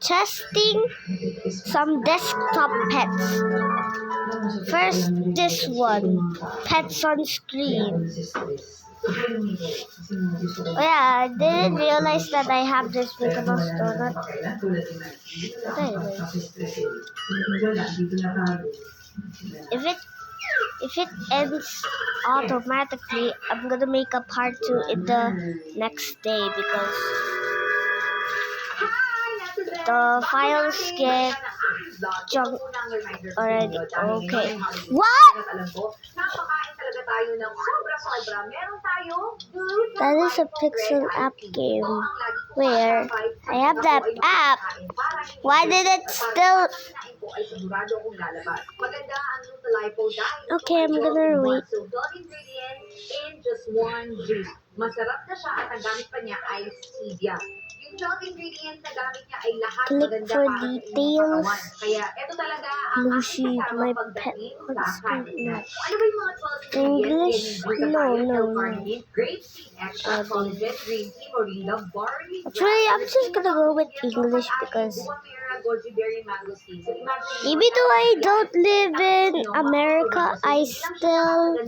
testing some desktop pets. First, this one, pets on screen. Oh yeah, I didn't realize that I have this Mickey Mouse donut. If it ends automatically, I'm gonna make a part 2 in the next day because the files get junk already. Okay. What? That is a Pixel app game. Where? I have that app. Why did it still... Okay, I'm gonna wait. Masarap na siya at ang gamit pa niya ay stevia. Yung health ingredients na gamit niya ay lahat Click for details. Kaya ito talaga ang Lucy, my pet. What's my name? Ano ba yung mga 12 English? No. Grapeseed extract, collagen, green tea, moringa, barley. Actually, I'm just gonna go with English because even though I don't live in America, I still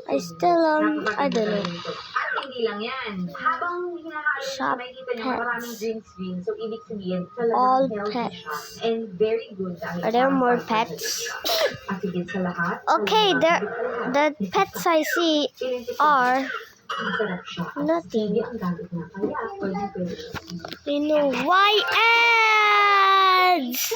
I don't know. At hindi lang yan. Habang hinahalo siya, makikita niyo maraming green screen. So, ibig sabihin, all talagang healthy siya. pets. And very good. Are there more pets? At higit sa lahat. Okay, the pets I see are Masarap siya. nothing. Ang gamit niya. Kaya, pwede. You know why ads?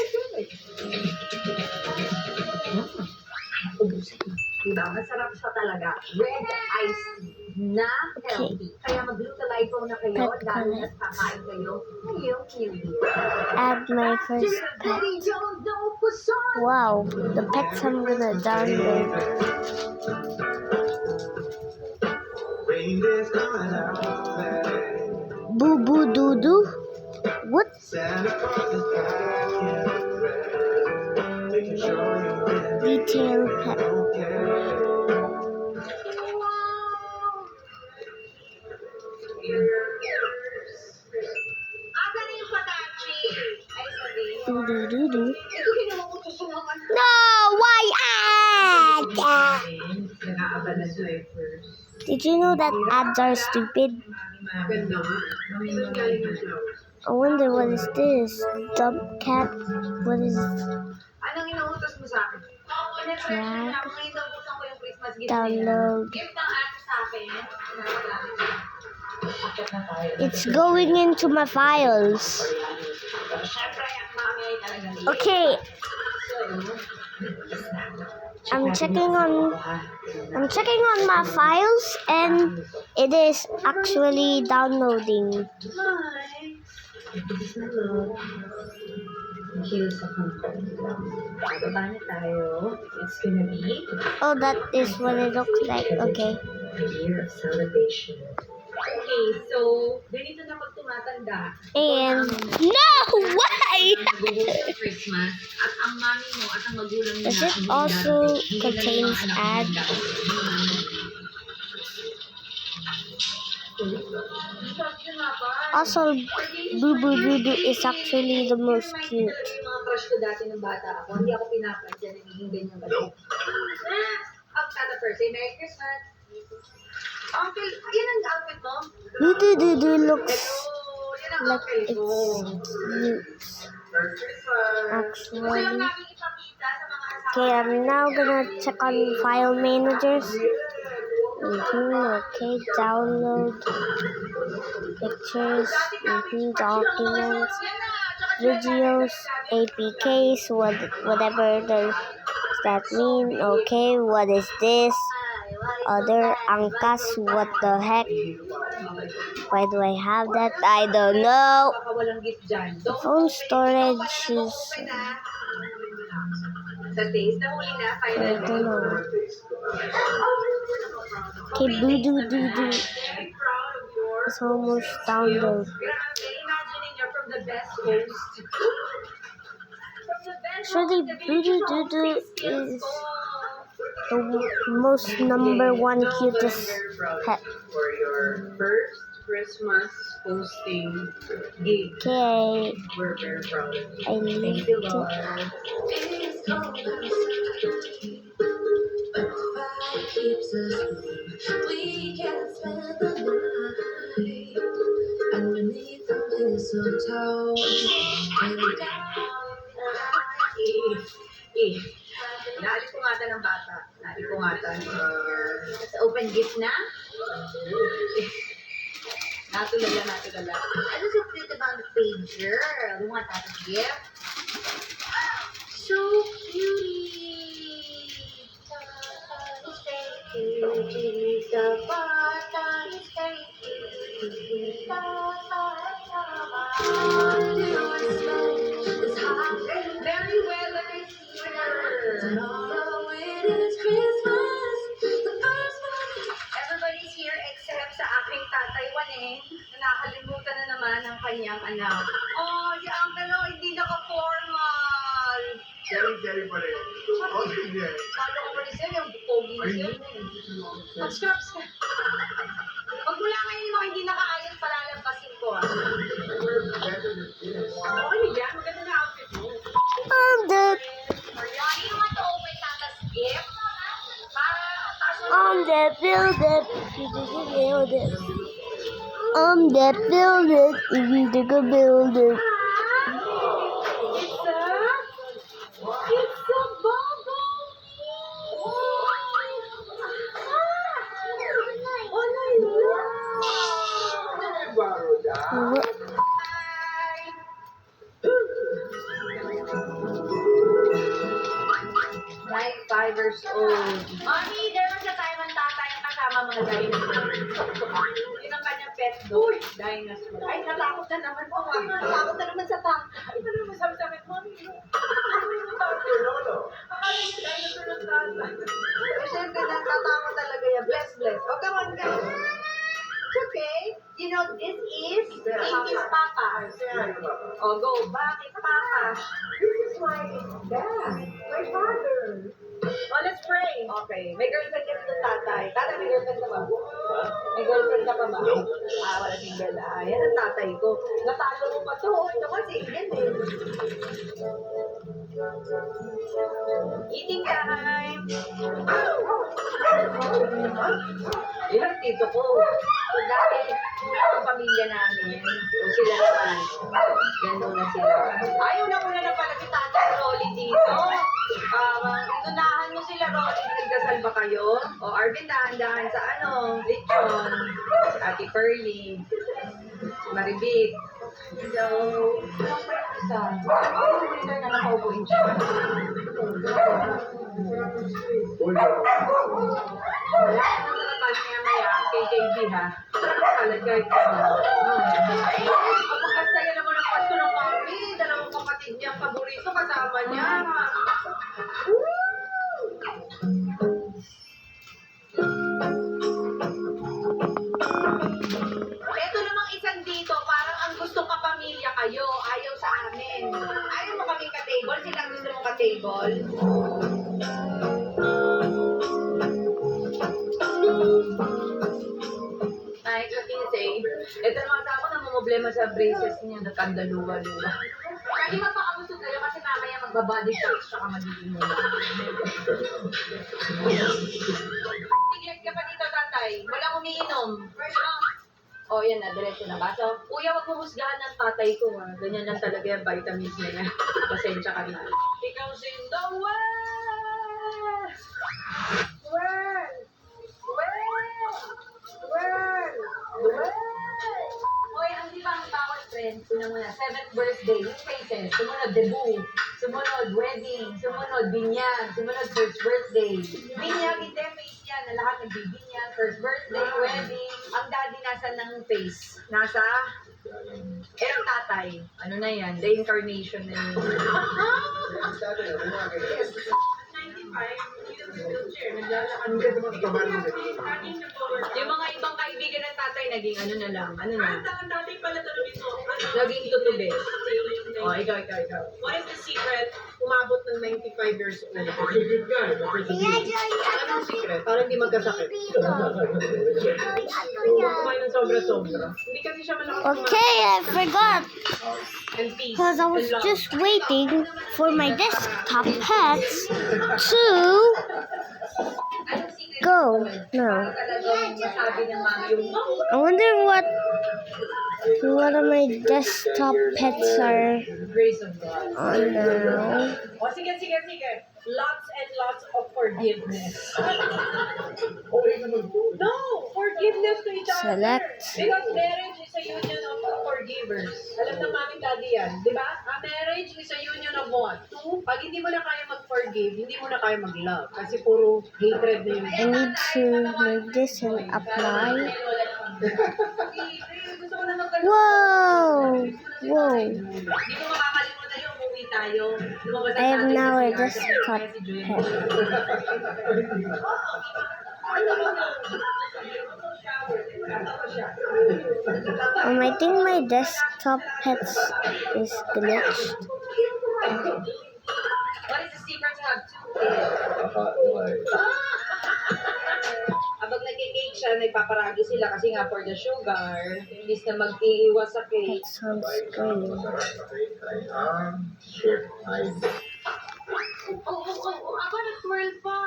Diba? Masarap siya talaga. Red iced tea na healthy. Kaya mag-glutathione na kayo dahil at kakain kayo ngayong New Year. Add my first pet. Wow, the pets I'm gonna download. Boo boo doo doo. What? Retail pet. Doo doo doo doo. No, why ads? Did you know that ads are stupid? I wonder what is this? Dump cat? What is Anong inuutos mo sa akin? drag? Inuutosan ko yung Christmas gift Download. Gift ng ate sa akin. It's going into my files. Siyempre, ang mami ay talagang Okay, I'm checking on my files and it is actually downloading. It's gonna be Oh, that is what it looks like. Okay. a year of celebration. Okay, so, ganito na pag tumatanda. And no, why? Nag-host Christmas at ang mami mo at ang magulang niya. Does it also contains ads? Also, Boo Boo Doo Doo is actually the most cute. Yung mga crush ko dati ng bata ako, hindi ako pinapansin, nagiging ganyan ba? Tata per say, Merry Christmas. Uncle, yan ang outfit mo? Boo Doo Doo Doo looks Hello, yan ang like outfit it's ko. cute. Merry Christmas. Gusto Actually. lang namin ipakita sa mga asawa. Okay, I'm now gonna check on file managers. Okay, download pictures, documents, videos, APKs, whatever does that mean? Okay, what is this? Other angkas, what the heck? Why do I have that? I don't know. Walang gift dyan. Phone storage is... Sa taste na huli na, I don't know. Okay, Boo Doo Doo Doo. It's almost download. Imagining you're from the best host. Actually, Boo Doo Doo Doo is the most number one cutest Very proud pet. for your first Christmas hosting gig. Okay, We're very proud of you. I need Thank you, to. Lord. Keeps us warm. We can spend the night underneath the mistletoe. Naalikungatan ng bata. Naalikungatan. Sa open gift na? Natulala, natulala. Ano so cute about the pager? You want that gift? So cutie. The bata is very cute. Very well, Tomorrow it is Christmas, the first one. everybody's here except sa aking tatay Wane. Nakalimutan na naman ang kanyang anak. Oh, si Uncle no, hindi naka-formal. Carry pa rin. Oh, sige. Kalo ko pa rin siya, yung pogi niya. Mag-scraps ka. Pag mula ngayon yung mga hindi nakaayos, palalampasin ko ah. Okay yan, maganda na outfit mo. I'm dead. Mariani, you want to open Tata's gift? Para taas mo I'm dead, build it. Build it. I'm dead, build it. If you dig a build it. It's a bubble. Like 5 years old. Mommy, there was a time ang tatay ang kasama mga dinosaur. Yun ang kanyang pet dog, dinosaur. Ay, natakot na naman po. Natakot na naman sa tangkay. Ano naman sabi sa akin, Mommy? Akala niya dinosaur ng tatay. Eh, syempre, natatakot talaga yan. Bless, bless. Oh, come on, guys. It's okay. You know, this is Pinky's Papa. Oh, go. Bakit Papa? This is my dad. My father. Oh, let's pray. Okay. May girlfriend ka dito, tatay. Tatay, may girlfriend ka ba? May girlfriend ka pa ba? Ah, wala single. Ah, yan ang tatay ko. Natalo mo pa to. Ito kasi, yan eh. Eating time. Yun ang tito ko. So, dati, ang pamilya namin, kung sila naman, gano'n na sila. Ayaw na muna na pala si Tatay Rolly dito. Inunahan mo sila, Rolly. Nagdasal ba kayo? O, Arvin, dahan-dahan sa lechon. Si Ate Pearly. Si Maribit. So, anong pa yung isa? Ano yung na nakaupuin siya? Wala ka naman na maya KKB ha. Kalat kahit ano. Ang kasaya naman ang pasto ng mami. Dalawang kapatid niya, paborito kasama niya. Ito namang isang dito, parang ang gustong kapamilya kayo, ayaw sa amin. Ayaw mo kami ka-table, silang gusto mo ka-table. Ay, katisay. Ito naman ako na problema sa braces niya, nagkandaluwa-luwa. Kasi magpakamusog kayo kasi mamaya magbabody shots tsaka magiging mula. Tiglas ka pa dito, tatay. Walang umiinom. First off. Oh, yan na, diretso na ba? So, kuya, wag mo husgahan ng tatay ko, ha. Ganyan lang talaga yung vitamins niya. Pasensya ka na. Ikaw sing the world! World! Hoy, ang di ba ang bawat friend? Una muna, 7th birthday, yung faces. Sumunod, debut. Sumunod, wedding. Sumunod, binyag. Sumunod, first birthday. Binyag, hindi, face yan. Na lahat nagbibinyag. First birthday, wedding. Ang daddy nasa ng face. Nasa? Ang tatay. Ano na yan? The incarnation na yun. Yung mga ibang kaibigan ng tatay, naging ano na lang. Ano na? Naging tutubi. Oh, ikaw. What is the secret? umabot ng 95 years old. Anong secret? Para hindi magkasakit. Kumain ng sobra-sobra. Hindi kasi siya malakas Okay, I forgot. and peace. Because I was and love. just waiting for my desktop pets to go. No. Talagang masabi ng mami yung, I wonder what of my desktop pets are grace of God. on now. O, sige. Lots and lots of forgiveness. No, forgiveness to each other. Select. Because marriage is a union of forgivers. Alam ng mami daddy yan, di ba? Marriage is a union of what? Two. Pag hindi mo na kaya mag-forgive, hindi mo na kaya mag-love. Kasi puro hatred na yun. I need to make this and apply. Gusto ko na mag- Whoa! Whoa! Hindi ko makakalimutan yung umuwi tayo. Lumabas I have ang now a tatay ko sa desktop si Joy. pet. I think my desktop pets is glitched. What is the secret to have two? Habang nag-cake siya, nagpaparagi sila kasi nga for the sugar, imbis na mag-iiwas sa cake. It's on screen. Aba, nag-twirl pa.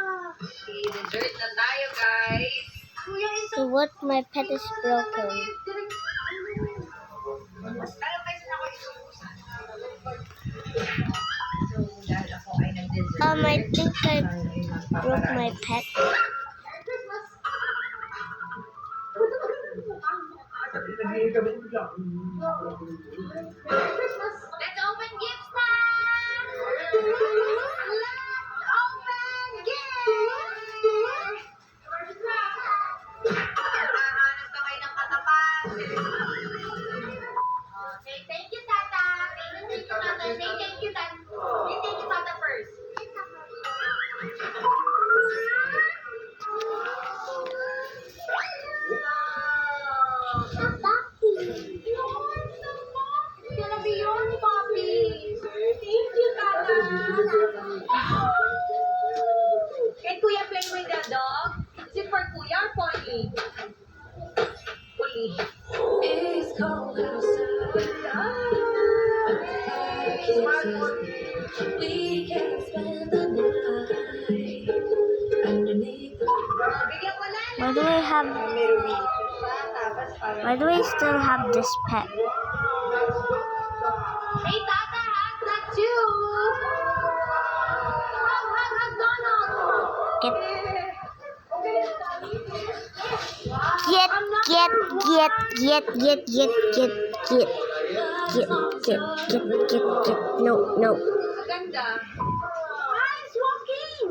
Okay, dessert na tayo, guys. Kuya, isa. So what my pet is broken. Kaya kasi ako isuusan. So, dahil ako ay nag-dessert. I think I broke my pet. Let's open gifts now! Let's open gifts! Nakahanap ka kayo ng katapat. Say thank you, Tata. Say thank you, Tata. Say thank you, Tata. Say thank you, Tata first. It's gonna be yours, Poppy. Thank you, Tata. Can Kuya play with the dog? Is it for Kuya or Polly? Uli. It's cold outside. We can spend the night underneath the Bigyan ko na. Why do I still have this pet? Hey, Tata has that too. Hug, Donald. Get No. Maganda. He's walking.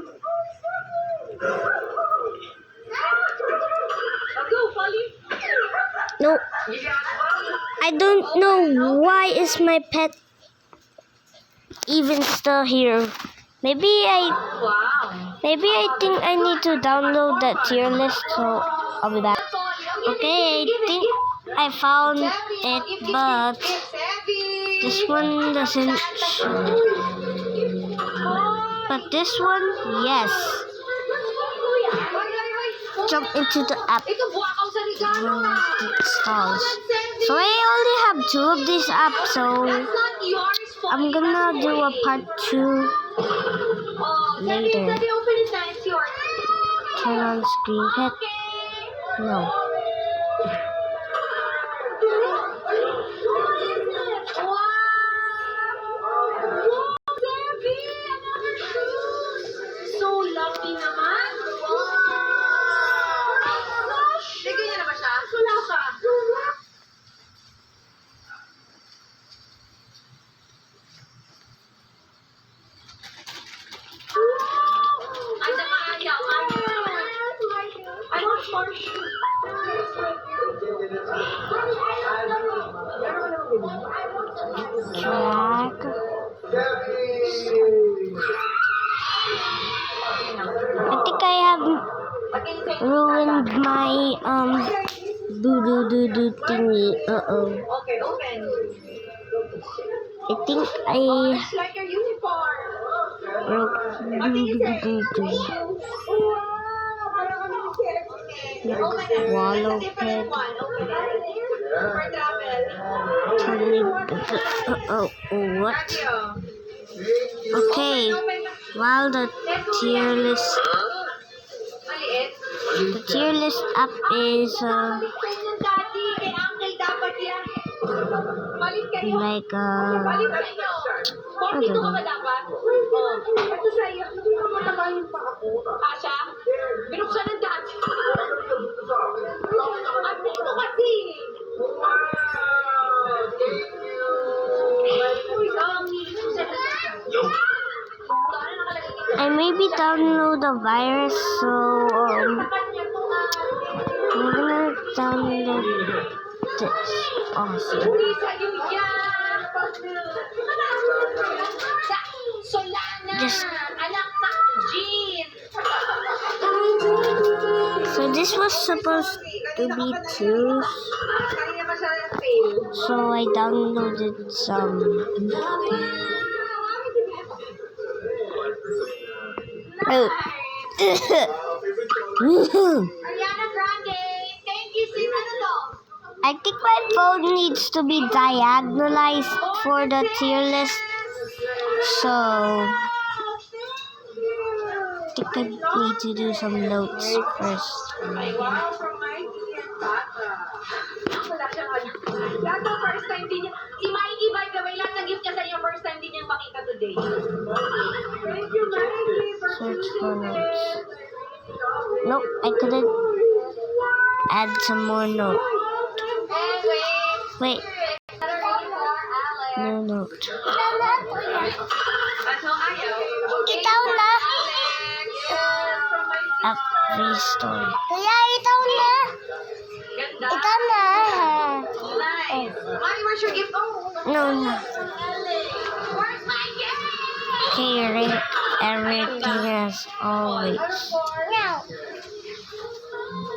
Go, Polly. No. I don't know why is my pet even still here. Maybe I Wow. think I need to download that tier list, so I'll be back. Okay, I think I found it, but this one doesn't show. But this one, yes. Jump into the app. Ito buwakaw sa regalo. Installs. So I only have 2 of these apps, so That's not yours, I'm gonna do a part 2 Oh, later. Sabi, open it na. It's yours. Turn on screen pet. Okay. No. Wow! Wow, Debbie! Another shoes! So lucky naman! Wow! Bigyan niya na ba siya? Wala pa. Ang dama ayaw. I want more shoes. Drag. I think I have ruined my do thingy. Okay, open. I think I It's like your uniform. Swallow pig. What? Okay, while the tier list up is like I don't know. Ito sa'yo, hindi mo mataba yung pa ako. Asya? Binuksan ng dati. Ang dito kasi. I maybe download the virus, so I'm gonna download this. Awesome. Just so this was supposed to be 2, so I downloaded some. Oh. Ariana Grande, thank you, sis. Ano to? I think my phone needs to be diagonalized for the tier list, so I think I need to do some notes first. Wow, from Mikey and Tata. Wala siyang ano. Tata, first time din niya. Si Mikey, by the way, lahat ng gift niya sa inyo, first time din niyang makita today. Thank you, Mikey, for Search choosing for it. notes. Nope, I couldn't add some more notes. Wait, no note. Ano, ayaw? Itaw na. App restore. Kaya itaw na. Ganda. Itaw na. Nice. Mami, where's your gift? Oh, No, no. Where's my gift? Okay, rate everything as always.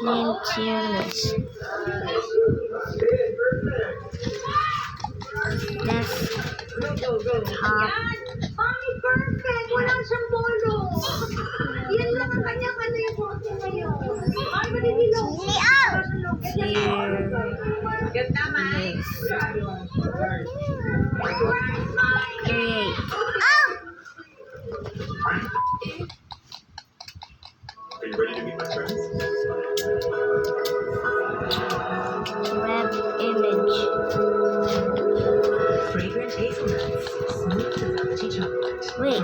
Name tier list. Desktop. Mami, perfect. Wala siyang bolo. Yan lang ang kanyang ano yung bote ngayon. Ay, maninilaw. Tier Ganda, Mike. list. Create. Are you ready to meet my friends? Web image. Fragrant hazelnuts, smooth to velvety chocolate. Wait,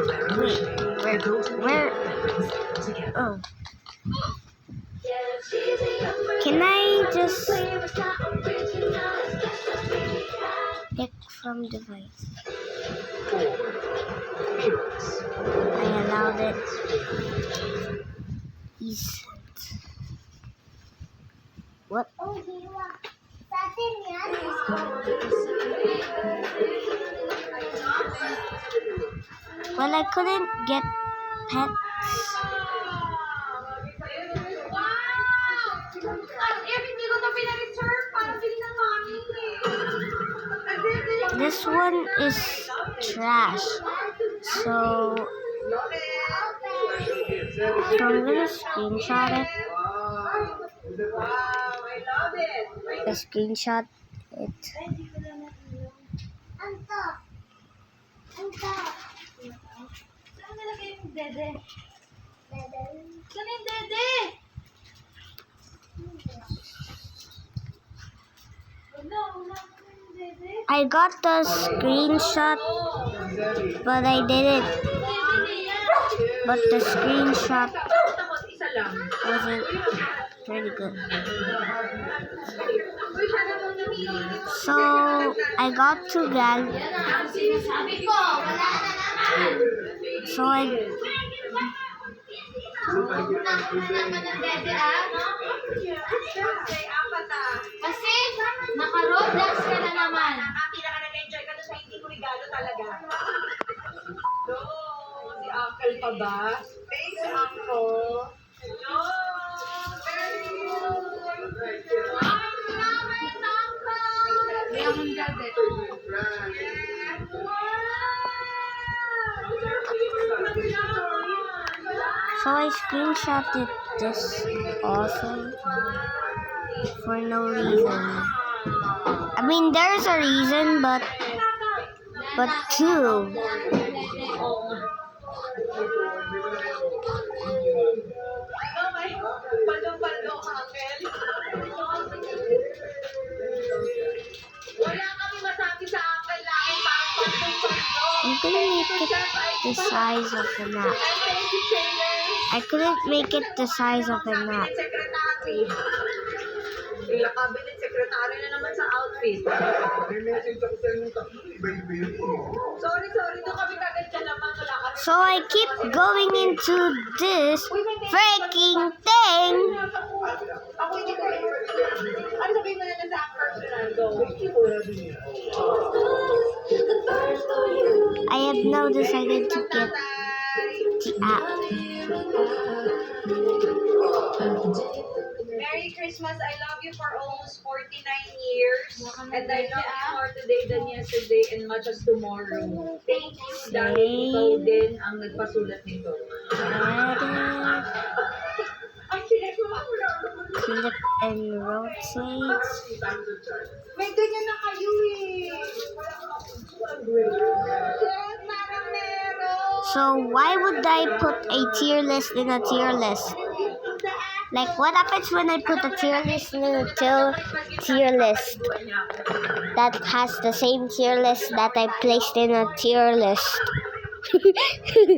where? Together. Oh. Can I just pick from device? I allowed it. Decent. What? Well, I couldn't get pets. Everything ko to pinareserve para bilhin ng mami. This one is trash. So I'm gonna screenshot it. Wow, I love it. I screenshot it. Saan nilagay yung dede? Saan yung dede? Wala yung dede. I got the screenshot, but I didn't. But the screenshot Tapos isa lang. wasn't pretty good. So I got to gal. Ang sinasabi ko, wala na naman. So I Naman ng dede, ah. Say, apat ah. Kasi, naka-Roblox ka na naman. Pinaka nag-enjoy ka doon sa hindi ko regalo talaga. No, si Uncle pa ba? Thanks, Uncle. No, very good. May akong dede. Wow! So I screenshotted this also for no reason. I mean, there's a reason, but two. Palo-palo, Uncle. Wala kami masabi sa Uncle namin. I'm gonna make it the size of the map. I couldn't make it the size of the map. Secretary. Cabinet secretary na naman sa outfit. Sorry, doon kami kagad dyan naman. Wala kami. So I keep going into this freaking thing. Ako hindi ko. Ano sabihin mo na lang sa personal go? I have now decided to get the app. Merry Christmas. I love you for almost 49 years. And I love you more today than yesterday and much as tomorrow. Thank you dahil ikaw din ang nagpasulat nito. Ay, Flip and rotate. may ganyan na kayo eh. Yes, parang meron. So why would I put a tier list in a tier list? Like, what happens when I put a tier list in a tier list that has the same tier list that I placed in a tier list? Tayo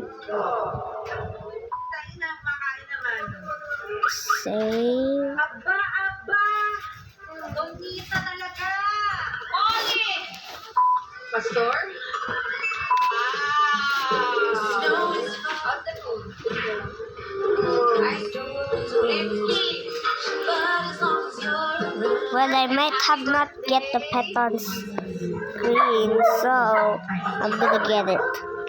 na, makain naman. Save. Aba! Donita talaga! Oli! Pastor? How's the food? Well, I might have not get the pet on screen, so I'm gonna get it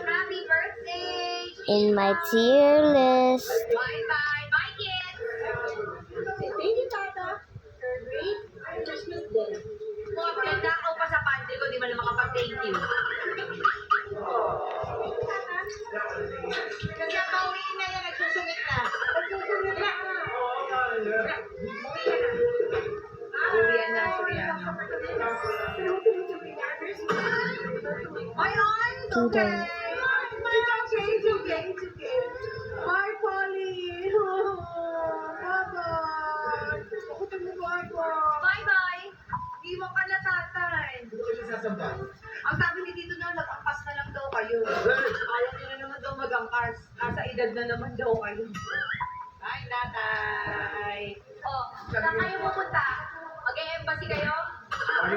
Happy birthday! in my tier list. Bye-bye! Bye, kids! Thank you, Tata. Great Christmas day. Nakaw pa sa pantry ko, di ba na makapag-thank you? Kasi ang pauwiin na yan, nagsusungit na. Nagsusungit na. Uwian na, Soriano. Ay, Do them. It's okay. Bye, Polly. Bye-bye. Bye-bye! Iwan ka na, tatay. Ang sabi ni Tito na, nag-angkas na lang daw kayo. Ayaw nyo na naman daw mag-angkas. Nasa edad na naman daw kayo. Ay, tatay. Oh, saan kayo pupunta? Mag-e-embassy kayo?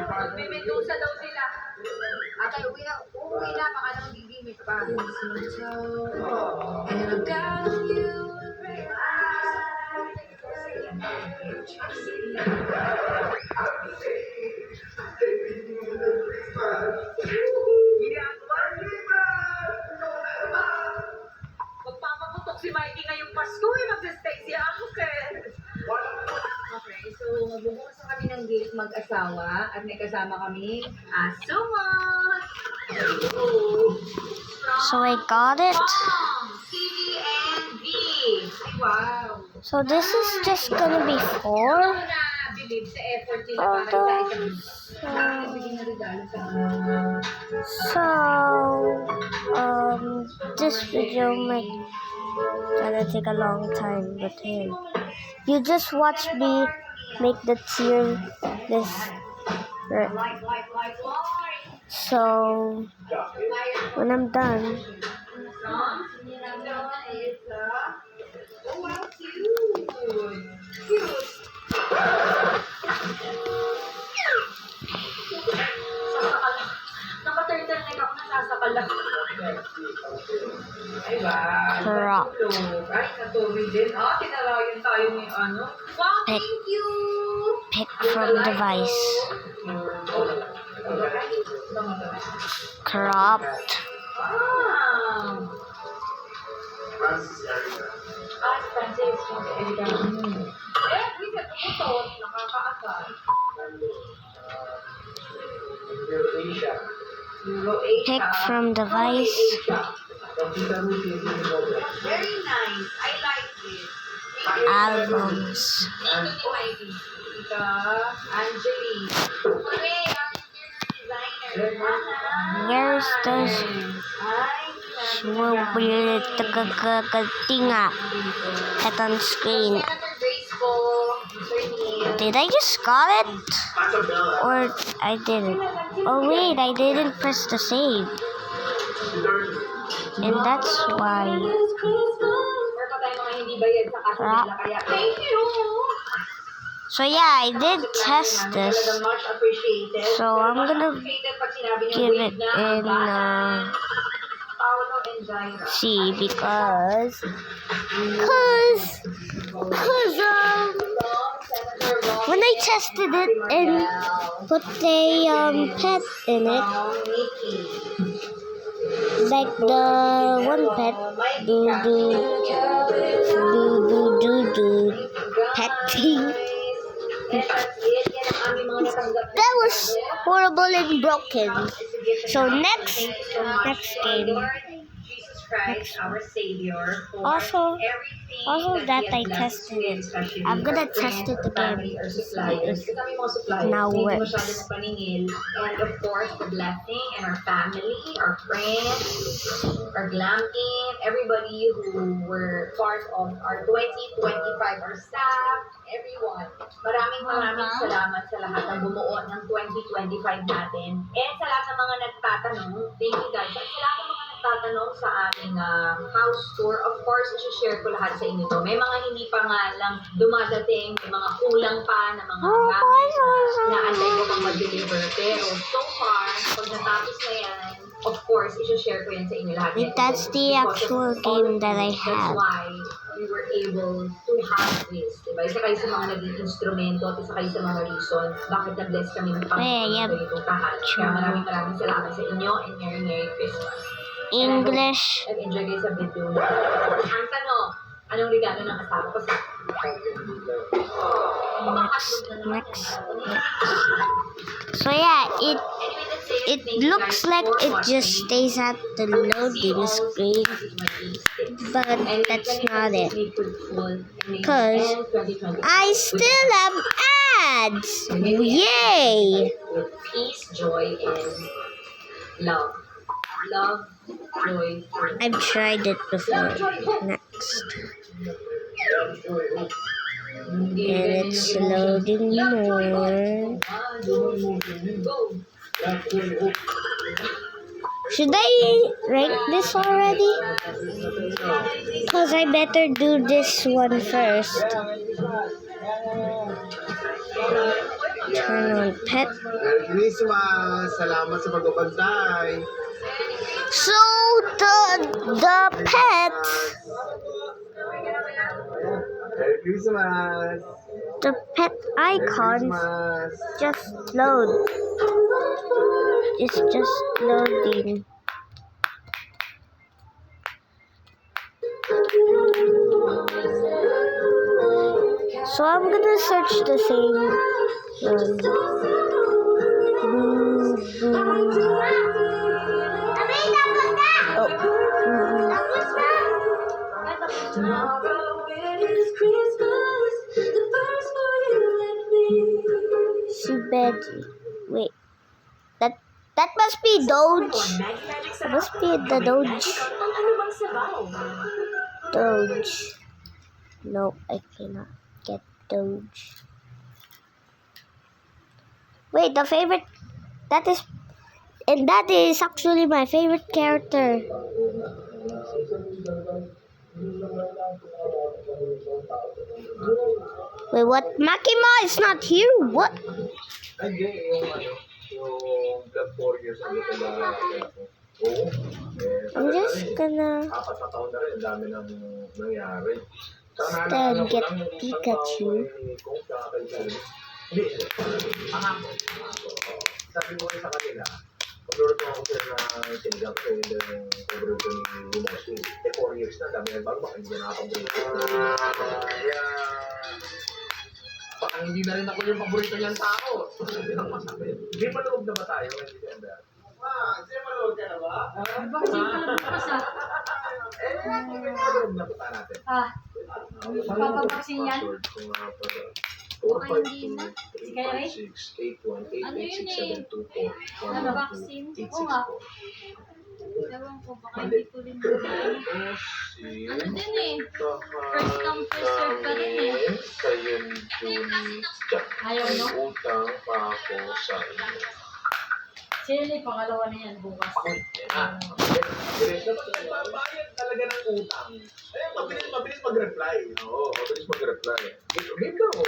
Magme-medusa daw sila. Atay, uuwi na. Baka naman gigimik pa. Magpapaputok si Mikey ngayong Pasko eh. Mag-stay si Uncle. Okay, so magbubukas na kami ng gate mag-asawa at may kasama kami asungot. So I got it. CVNV. Ay, wow. So this is just gonna be 4. Ano na bilib sa effort nila para sa isang bigyan na regalo sa So this video might gonna take a long time, but hey, you just watch me make the tier list. So when I'm done, Oh, wow, cute. Cute. Sasakal. Naka-turtleneck ako, nasasakal ako. Ay, ba? Crop. Ay, natubig din. Ah, tinarayan tayo ni ano. Wow, Pick. thank you. pick from device, cropped. Wow. Francis Erica. Ah, Francis. Erika. Eh, bisa tumutot. Nakakaasar. Euro Asia. Euro Asia. Pick from device. Asia. Very nice. I like it. Albums. Tita Angeli. Okay, our interior designer. Where's the Hi, tinga at on screen? Senator Graceful. Sir Neil. Did I just call it? Or I didn't? Oh wait, I didn't press the save. And that's why. Or pa tayo mga hindi bayad sa kaso nila kaya thank you. So yeah, I did test this. Talagang much appreciated. So I'm gonna Appreciated pag sinabi niyo give wait it na, in Paolo and Jaira. C because when I tested it and put a pet in it, like the one pet do pet thing. That was horrible and broken. So next game. Jesus Christ, our Savior, for Also everything that He I has blessed tested you, it. especially I'm gonna your test friends, it again family, or to see suppliers. if Kasi kami mga suppliers, now medyo works. masyado ng paningil. And of course, the blessing and our family, our friends, our glamping, everybody who were part of our 2025, our staff, everyone. Maraming salamat sa lahat ng bumuo ng 2025 natin. And sa lahat ng mga nagtatanong, thank you guys. At sa lahat ng mga nagtatanong sa aming house tour, of course, isi-share ko lahat sa inyo to. May mga hindi pa nga lang dumadating, may mga kulang pa na mga gamit na antay ko pang mag-deliver. Pero so far, pag natapos na yan, of course, isi-share ko yan sa inyo lahat. That's the actual game that I have. That's why we were able to have this. Diba? Isa kayo sa mga naging instrumento at isa kayo sa mga reason bakit na-bless kami ng Panginoon sa itong tahanan. Kaya maraming salamat sa inyo and Merry Christmas. English. Nag-enjoy kayo sa video na. Ang tanong, anong regalo ng asawa ko sa Next. So yeah, it looks like it just stays at the loading screen, but that's not it. Because I still have ads. Yay! With peace, joy, and love. Love, joy, and I've tried it before. Next. And it's loading more. Should I rank this already? Because I better do this one first. Turn on pet. Merry Christmas! Salamat sa pagbabantay! So the pet, Merry Christmas! the pet icon Christmas! just load. It's just loading. So I'm gonna search the same one. Betty. Wait. That must be Doge. That must be the Doge. Doge. No, I cannot get Doge. Wait, the favorite. That is actually my favorite character. Wait, what? Makima is not here? What? Hindi, yung Blood Warriors ang ganda ko. Oo. I'm just gonna 4 na taon na rin, ang dami nang nangyari. instead get Pikachu. Hindi. Sabi ko rin sa kanila, pag-lord ako sila na sinigang ko yung pag-lord ko ni Lumashi. 4 years na, dami na bago, baka hindi na nakapag-break. Kaya, baka hindi na rin ako yung paborito niyang tao. Hindi lang masabi. Hindi maluwag na ba tayo? Hindi ba? Sino maluwag ka na ba? Vaccine ka lang bukas ah. Ano na punta natin? Papabaksin yan? Baka hindi na. Si Kay Ray? 681 Ano yun eh? 886724 Ano, vaccine? Oo nga. Ewan ko, baka hindi ko rin ano din eh. First come, first serve pa rin eh. Kayo ni Juni Jack. Ayaw, no? Utang pa ako sa inyo. Sili, pangalawa na yan bukas. Bayad talaga ng utang. Ayun, mabilis mag-reply. Oo, mabilis mag-reply. Game na ako.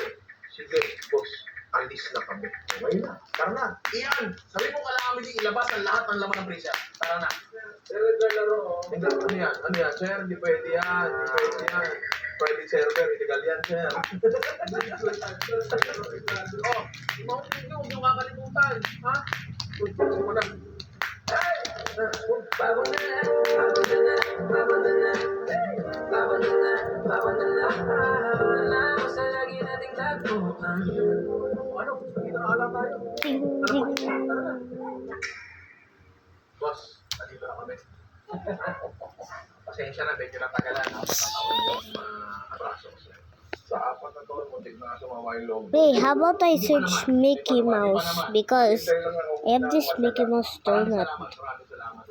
Sige, boss. Alis na kami. Okay na. Tara na. Iyan. Sabi mo kailangan kami ilabas ang lahat ng laman ng prisa. Tara na. Sir, naglaro. Ano yan? Ano yan? Sir, hindi pwede yan. Hindi pwede yan. Private server. Illegal yan, sir. Oh, huwag nyo kakalimutan. Ha? Sige na. Bago na. Sa lagi nating tagpuan. Ano? Dito na alam tayo. Ding, ding. Boss, nandito na kami. Pasensya na, medyo natagalan. Nakapatawag ko atraso. Sa apat na taon mo, tignan sumawa yung loob. Wait, how about I search Mickey Mouse? Because I have this Mickey Mouse donut.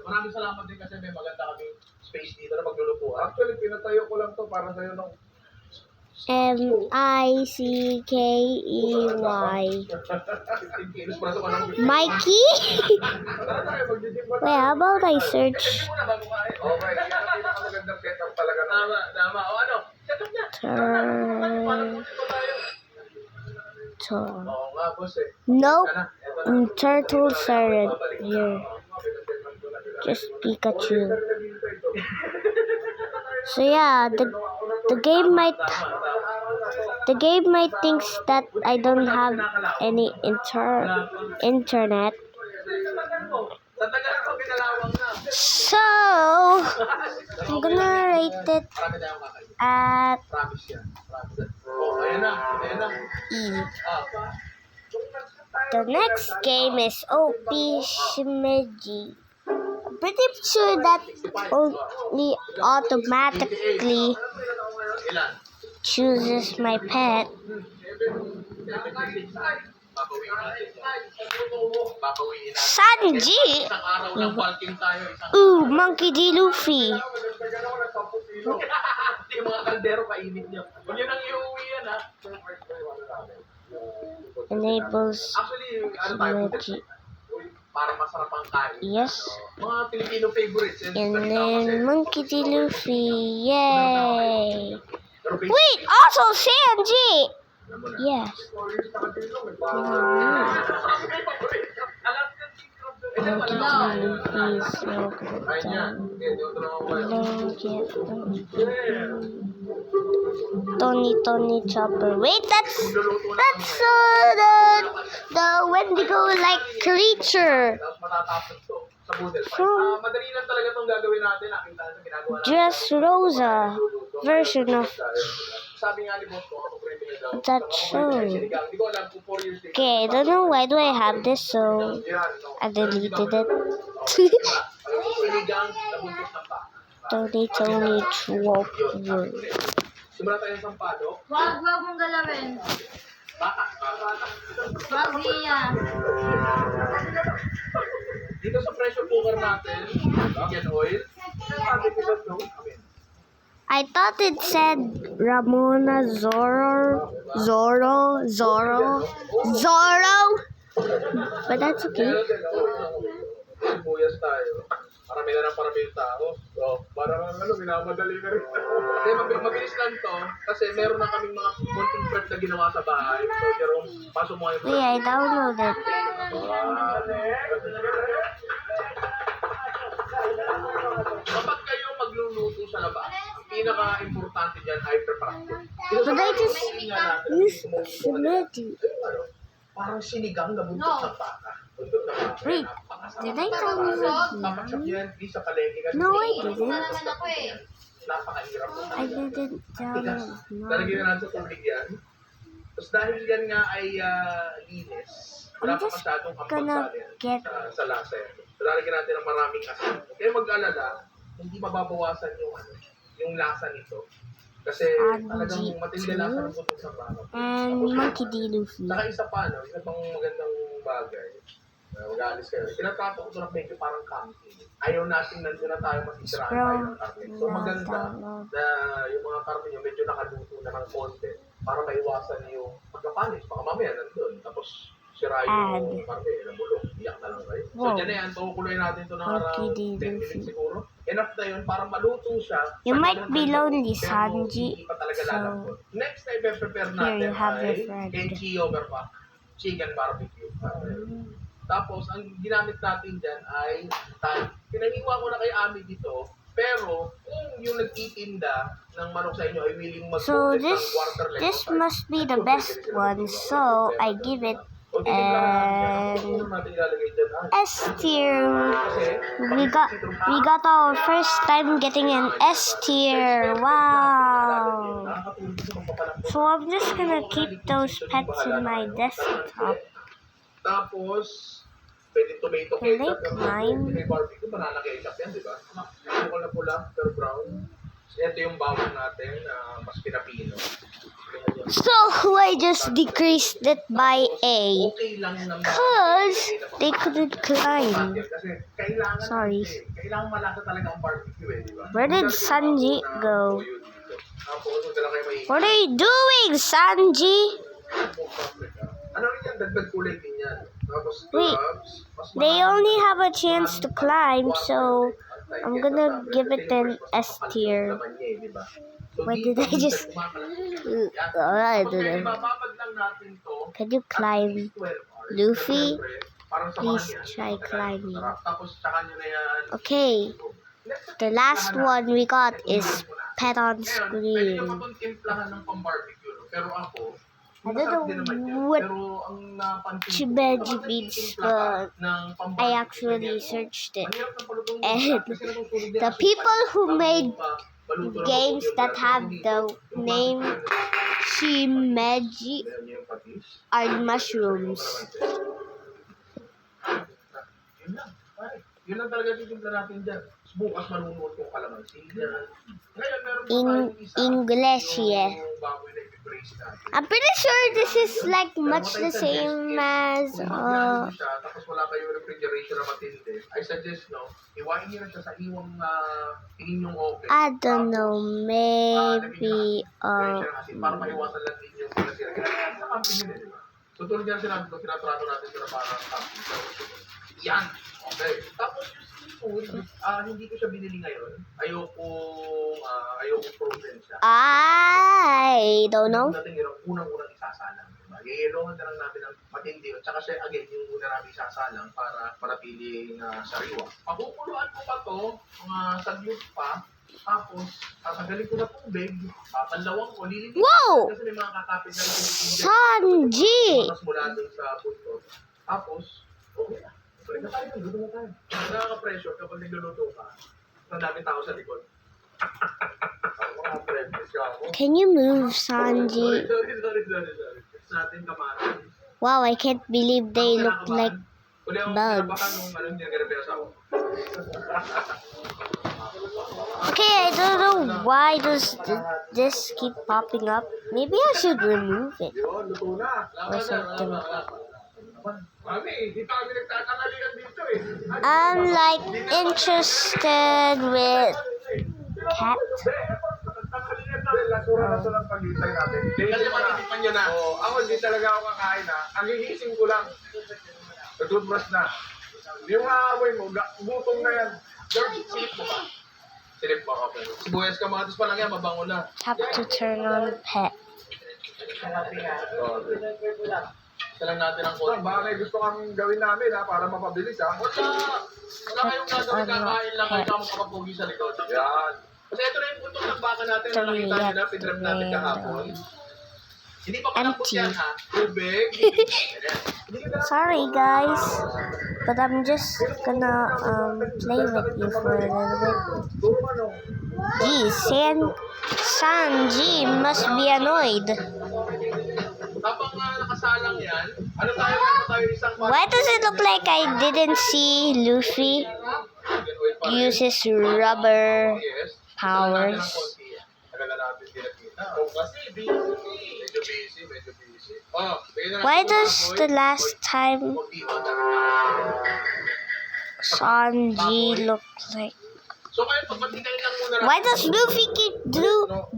Maraming salamat din kasi may maganda kami space dito na maglulutuan. Actually, pinatayo ko lang to para sa'yo nung Mickey? 15 kilos para sa kanang Mikey? Tara tayo, mag-gym pa Wait, how about I search muna bago kain. Okay, yan ang pinakamagandang setup talaga. Tama. O ano? Setup na. Oo nga, boss eh. Nope. Turtles are here. Just Pikachu. So yeah, the game might thinks that I don't have any internet. So I'm gonna rate it at Promise yan. Oh, ayan na. E. The next game is OP Shimiji. I'm pretty sure that only automatically Ilan? chooses my pet. Babawiin natin. Sanji! Isang araw lang walking tayo. Ooh, Monkey D. Luffy. Yung mga kaldero kainit niyo. Huwag yun ang iuwi yan, ha? Enables Actually, ano tayo? Shimiji. Para masarap ang kain. Yes. Mga Filipino favorites. And then Monkey D. Luffy. Yay! Wait, also Sanji! Yes. Monkey D. Luffy is so good. Tony Chopper. Wait, that's the Wendigo like creature. Tapos matatapos to sa budel. From Madali lang talaga itong gagawin natin. Nakita na ginagawa natin. Dressrosa version of Sabi nga ni Boss ko, ako friend niya daw. that show. Hindi ko alam kung 4 years later. Okay, I don't know why do I have this, so I deleted it. Sinigang na buntot ng baka. Tony Chopper. Simula tayo sa sampado. Wag mong galawin. Baka. Wag iya. Dito sa pressure cooker natin, Indian oil. Sabi ko ba ito? I thought it said Ramona Zoro, but that's okay. Sibuyas tayo. Parami na ng parami yung tao. So, parang minamadali na rin. Kasi mabilis lang to. Kasi meron na kaming mga konting prep na ginawa sa bahay. So, Jerome, pasok mo kayo. Wait, I downloaded. Kapag kayo magluluto sa labas, ang pinaka-importante dyan ay preparation. But I just used Shimiji. Parang sinigang na buntot ng baka. Buntot ng baka. Wait, did I download Dapat siya one? yan, di sa palengke kasi. No, I didn't. Naman ako eh. Napakahirap. I didn't download Lalagyan one. na sa tubig yan. Tapos dahil yan nga ay linis, wala I'm pa just masyadong gonna kampagsalin get sa lasa yan. Lalagyan natin ng maraming asin. Kaya mag-alala, hindi mababawasan yung yung lasa nito. Kasi talagang matindi lasa ng puto sa baka. And Monkey D. Luffy. Saka isa pa, isa pang magandang bagay. Mag-aalis kayo. Tinatrato ko ito na medyo parang camping. Ayaw natin nandun na tayo masisiraan tayo ng karne. So maganda na yung mga karne nyo medyo nakaluto na ng konti para maiwasan yung pagkapanis. Baka mamaya nandun. Tapos sira yung karne, nabulok. Iyak na lang kayo. So dyan na yan, tukuloy natin ito ng around 10 minutes siguro. Enough na yun para maluto siya. You might be lonely, Sanji. Hindi pa talaga lalambot. Next na i-prepare Here, natin you have your ay friend. Kenchi Overpack Chicken Barbecue. Tapos, ang ginamit natin dyan ay time. Pinaniwa ko na kay Ami dito, pero kung yung nagtitinda ng manok sa inyo ay willing So mag-budget this ng quarter length this of time, must be the best one. So I give it S tier. We got our first time getting an S tier. Wow. So I'm just gonna keep those pets in my desktop. Tapos, pwede tomato Can they ketchup. climb? May barbecue, banana ketchup yan, di ba? Yung na pula, pero brown. Ito yung bawang natin na mas pinapino. So I just decreased it by A Okay lang naman. because they couldn't climb. Kasi kailangan, Sorry. kailangan malasa talaga ang barbecue eh, di ba? Where did Sanji go? Tapos, magdala kayo may What are you doing, Sanji? ano rin yan, dagdag kulay din yan. Tapos, Wait, gloves, mas They only have a chance to climb, so I'm gonna give it an S tier. naman niya eh, di ba? So, Why dito, did I just? I don't know. ibababad lang natin to. Can you climb? 12 hours. Luffy, Parang sa please mga yan, try climbing. sarap. Tapos, tsaka nyo na yan. Okay, the last one we got is Pet on Ngayon, pwede nyo Screen. matuntimplahan ng pang-barbecue. No? Pero ako, I don't masarap din naman yun. know what Pero ang napansin ko, Chibeji kapag means, nagtitimplahan but ng I pang-barbecue, actually ganyan, searched it. mahirap na palutong And kasi natutuloy din the ang people who sukat. made Baluto na games baluto that yun, have pero the yung name Shimeji Meron yung patis. are mushrooms. Yun lang. Pare. Yun lang talaga titimpla natin dyan. Bukas manunuot yung kalamansi dyan. Ngayon, meron pa In tayong isa. English, yeah. Yung baboy na i-brace natin. I'm pretty sure this is like much the same as Kung mag-iano siya, tapos wala kayong refrigeration na matindi, I suggest, no, iwain niyo na siya sa iwang tingin yung open. I don't know, maybe Para maiwasan lang din yung pinasira. Kaya sa camping yun eh, di ba? So tulad yan sinabi ko, tinatrato natin sila para camping. So, yan. Okay. Tapos yung seafood, hindi ko siya binili ngayon. Ayoko frozen siya. I don't know. Natin yung unang-unang isasalang. Diba? Yayelongan na lang natin ang matindi. At saka siya, again, yung una natin isasalang para manatiling sariwa. Pagkukuluan ko pa to, mga saglit pa, tapos, tatanggalin ko na tubig, papanlawang ko, lilinis. Whoa! Kasi may mga kakapit na Sanji! Tapos mula dun sa punto. Tapos, okay na. Balik na tayo, luto na tayo. Nakaka-pressure kapag nagluluto ka. Ang daming tao sa likod. Mga apprentice ka ako. Can you move, Sorry. Sanji? Sa ating kamatis. Wow, I can't believe they look like Uli ako bugs. kinabahan nung anong nire-repair sa ako. Okay, I don't know why does this keep popping up. Maybe I should remove it Yun, luto na. or something. Mami, hindi pa kami nagtatanghalian dito eh. I'm like interested with cat. Kasi matitikman niya na. Ako hindi talaga ako kakain ha. Ang hihising ko lang. Nag-toothbrush na. Yung aamoy mo, gutom na yan. George, silip mo ba? Silip mo, okay. Sibuyas kamatis pa lang yan, mabango na. Tap to turn on pet. Isa lang natin ang konti. Baka may gusto kang gawin namin ha, para mapabilis ha. Wala kayong gagawin, kakain lang kayo kang makapugi sa likod. Yan. Kasi ito na yung puntong ng baka natin na nakita nyo na, pinrep natin kahapon. Hindi pa malambot yan ha. Tubig. Sorry guys, but I'm just gonna play with you for a little bit. Geez, Sanji must be annoyed. Habang nakasalang yan, ano tayo isang Why does it look like I didn't see Luffy use his rubber Yes. powers. Tagal na natin din nakita. Oo, kasi busy. Medyo busy. Oh, bigyan na natin Why yung does mga the boy. last time Konti, oh, Sanji look like? So ngayon, pagpagdikain lang muna Why does Luffy keep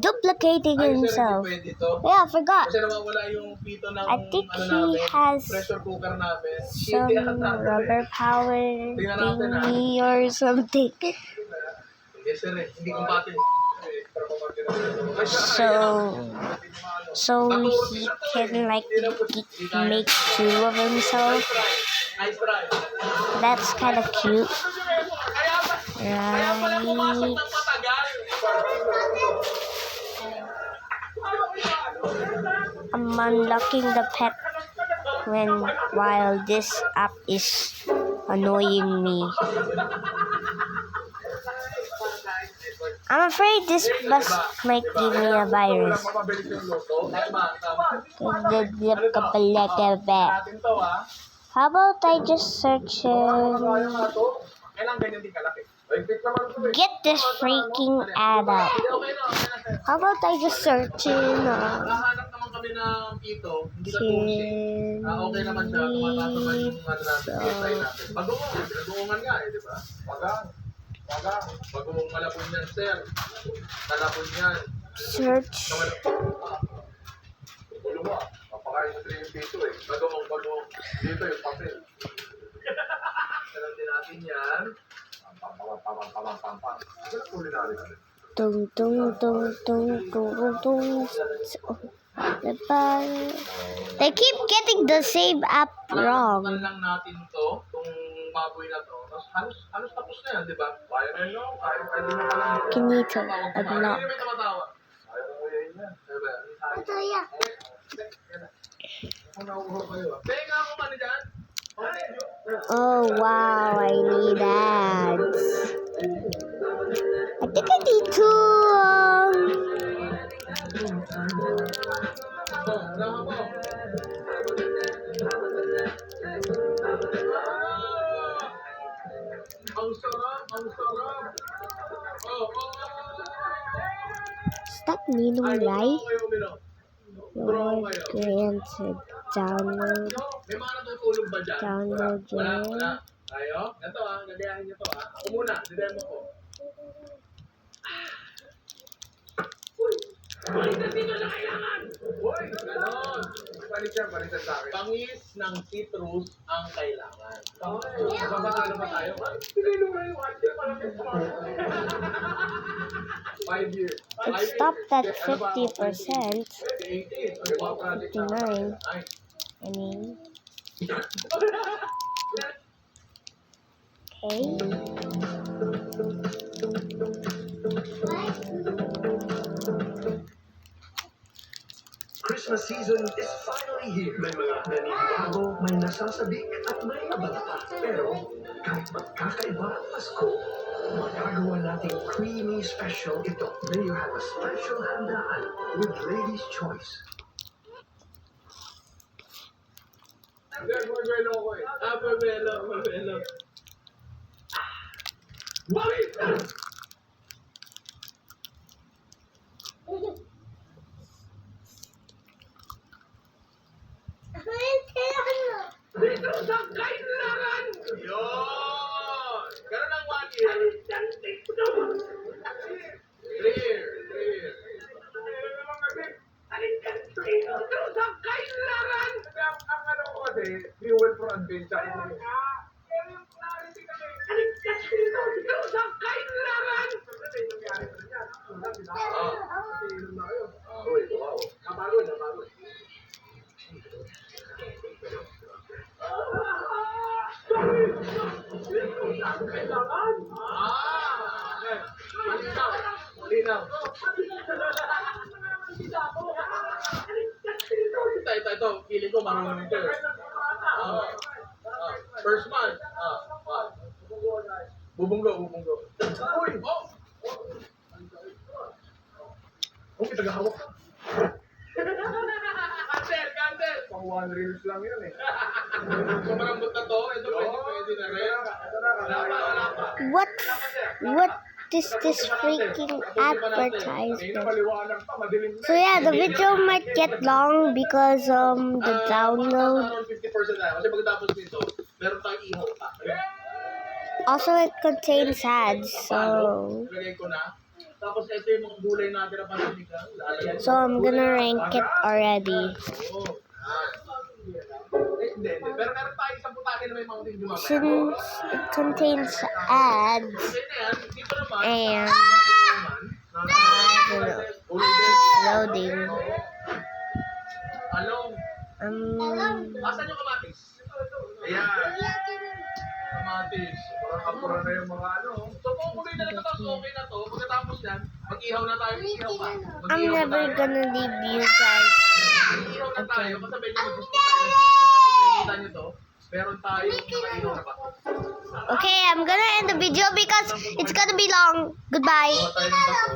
duplicating himself? Pwede to. Yeah, I forgot. Kasi nawawala yung pito ng I think ano he namin, has pressure cooker namin. some Shit, yata. rubber power Tingnan natin, ah. thingy or something. Yes, sir. Hindi compatible. So he can like make two of himself. Nice try. That's kind of cute. Kaya pala pumasok ng Right. matagal. I'm unlocking the pet while this app is annoying me. I'm afraid this bus might give me a virus. Mapabilis yung luto. Tama. Natin to, ah. How about I just search Kaya nga to. Kailangan ganyan din kalaki. Higpit naman to, eh. get this freaking ad out? Okay na. How about I just search in Hahanap naman kami ng pito. Hindi ka tusi. Okay naman siya. Tumataas naman yung ano natin. PSI natin. Bagoong. Bagoongan nga eh, di ba? Bagang. Bagoong malapon yan, sir. Malapon yan. search? Ulo mo ah. Papakain sa yung pito eh. Bagoong. Dito yung papel. Salam din natin yan. Pam. Culinary natin. Tung tung tung tung tung tung. They keep getting the same app wrong. Lang natin to, itong baboy na to. Tapos halos tapos na yan, di ba? Kaya na yun, no? Kaya din na pala. Kinito, Kaya unlock. may tumatawa. Kaya na kuya yun yan. Diba? Ito yan. Kung nauuho kayo ah. Tenga ako man dyan. Okay. Oh wow, I need ads. I think I need to Tama po. Ang sarap. stop Ninong Lai. Kayo uminom. Lord granted download. May mga natutulog ba dyan? Download Wala. yan. Tayo? Ito ah, gagayahin niyo to ah. Ako muna, didemo ko. Balikan dito na kailangan! Uy, ganon. Balikan sa akin. Pangis ng citrus ang kailangan. Mabatalo pa tayo. Pinilo na yung answer para kay Smart. 5 years. It stopped at 50%. 59. 59. I mean. Okay. Christmas season is finally here. May mga naninibago, may nasasabik, at may abala pa. Pero kahit magkakaiba ang Pasko, magagawa nating creamy special ito. May you have a special handaan with Lady's Choice. Pabelo ko eh. Pabelo. Bakit? Dito sa kailangan! Yun! Ganun ang 1 year. Clear. Dito sa kailangan! Ang ano ko kasi, fuel for adventure. Dito sa kailangan! Uy, wow. Napagod. Malinaw. Ito. Feeling ko marunong ito. First month. Bubunggo. Uy! Oh! Okay, tagahawak ka. Cancel! Pang 1 reels lang yun eh. Kung malambot na to, ito pwede na rin. Wala pa. What is this freaking advertisement? So yeah, the video might get long because the download. 50% tayo. Kasi pagkatapos nito, meron tayong ihaw pa. Also, it contains ads, so Lagay ko na. Tapos ito yung mga gulay natin na panamigang. I'm gonna rank it already. Oo. Hindi. Pero meron tayo isang putake na may mountain dew mamaya. Since it contains ads and I don't know, loading. Along. Asan yung kamatis? Ayan. Kamatis. Parang kapura na yung mga ano. So kung kumay na ito, okay na to. Pagkatapos yan, mag-ihaw na tayo. Mag-ihaw pa. I'm never gonna leave you guys. Mag-ihaw na tayo. Kasabay niya mag-gusto tayo. Tapos nakikita nyo to. Meron tayo nakaihaw na pa. Okay, I'm gonna end the video because it's gonna be long. Goodbye. Tayo ng bato.